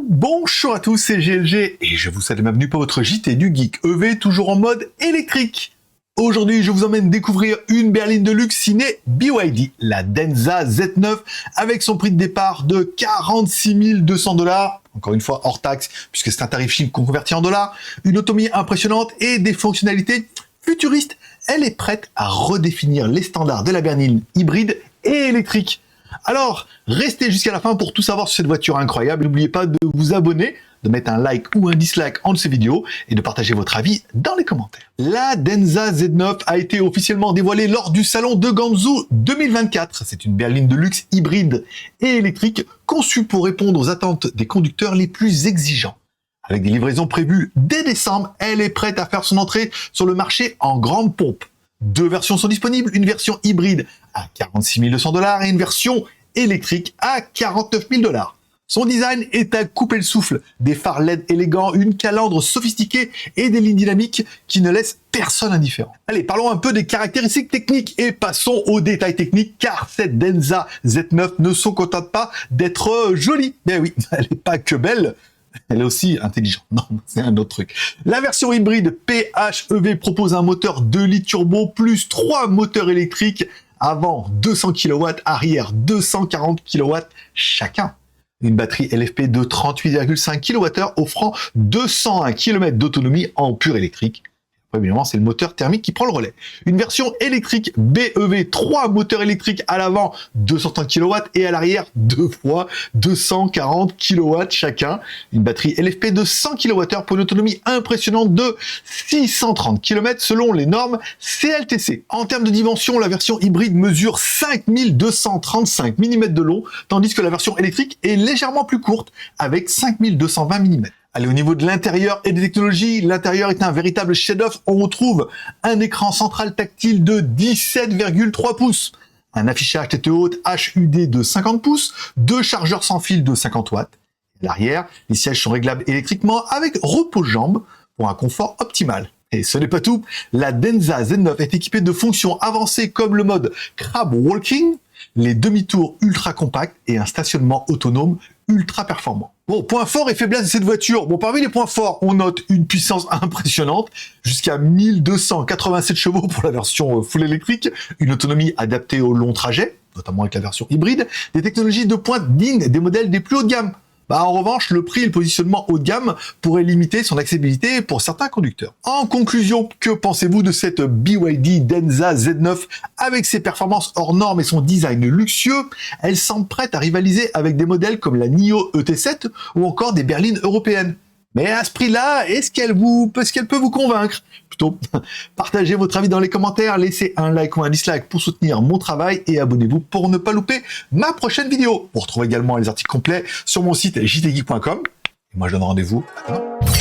Bonjour à tous, c'est GLG et je vous souhaite la bienvenue pour votre JT du Geek EV, toujours en mode électrique. Aujourd'hui, je vous emmène découvrir une berline de luxe signée BYD, la Denza Z9, avec son prix de départ de 46 200 $, encore une fois hors taxe, puisque c'est un tarif Chine qu'on convertit en dollars, une autonomie impressionnante et des fonctionnalités futuristes. Elle est prête à redéfinir les standards de la berline hybride et électrique. Alors, restez jusqu'à la fin pour tout savoir sur cette voiture incroyable. N'oubliez pas de vous abonner, de mettre un like ou un dislike en dessous de cette vidéo et de partager votre avis dans les commentaires. La Denza Z9 a été officiellement dévoilée lors du salon de Guangzhou 2024. C'est une berline de luxe hybride et électrique conçue pour répondre aux attentes des conducteurs les plus exigeants. Avec des livraisons prévues dès décembre, elle est prête à faire son entrée sur le marché en grande pompe. Deux versions sont disponibles, une version hybride à 46 200 $ et une version électrique à 49 000 $. Son design est à couper le souffle, des phares LED élégants, une calandre sophistiquée et des lignes dynamiques qui ne laissent personne indifférent. Allez, parlons un peu des caractéristiques techniques et passons aux détails techniques, car cette Denza Z9 ne se contente pas d'être jolie. Mais oui, elle n'est pas que belle, elle est aussi intelligente. Non, c'est un autre truc. La version hybride PHEV propose un moteur 2 litres turbo plus 3 moteurs électriques, avant 200 kW, arrière 240 kW chacun. Une batterie LFP de 38,5 kWh offrant 201 km d'autonomie en pur électrique. Évidemment, c'est le moteur thermique qui prend le relais. Une version électrique BEV, 3 moteurs électriques à l'avant, 230 kW et à l'arrière, 2 fois 240 kW chacun. Une batterie LFP de 100 kWh pour une autonomie impressionnante de 630 km selon les normes CLTC. En termes de dimension, la version hybride mesure 5235 mm de long, tandis que la version électrique est légèrement plus courte, avec 5220 mm. Allez, au niveau de l'intérieur et des technologies, l'intérieur est un véritable chef-d'œuvre. On retrouve un écran central tactile de 17,3 pouces, un affichage tête haute HUD de 50 pouces, deux chargeurs sans fil de 50 watts. À l'arrière, les sièges sont réglables électriquement avec repose-jambes pour un confort optimal. Et ce n'est pas tout, la Denza Z9 est équipée de fonctions avancées comme le mode crab walking, les demi-tours ultra compacts et un stationnement autonome ultra performant. Bon, points forts et faiblesses de cette voiture. Bon, parmi les points forts, on note une puissance impressionnante, jusqu'à 1287 chevaux pour la version full électrique, une autonomie adaptée aux longs trajets, notamment avec la version hybride, des technologies de pointe dignes des modèles des plus haut de gamme. En revanche, le prix et le positionnement haut de gamme pourraient limiter son accessibilité pour certains conducteurs. En conclusion, que pensez-vous de cette BYD Denza Z9 avec ses performances hors normes et son design luxueux? Elle semble prête à rivaliser avec des modèles comme la NIO ET7 ou encore des berlines européennes. Mais à ce prix-là, est-ce qu'elle peut vous convaincre? Plutôt, partagez votre avis dans les commentaires, laissez un like ou un dislike pour soutenir mon travail et abonnez-vous pour ne pas louper ma prochaine vidéo. Vous retrouvez également les articles complets sur mon site jtgeek.com. Et moi, je donne rendez-vous à demain.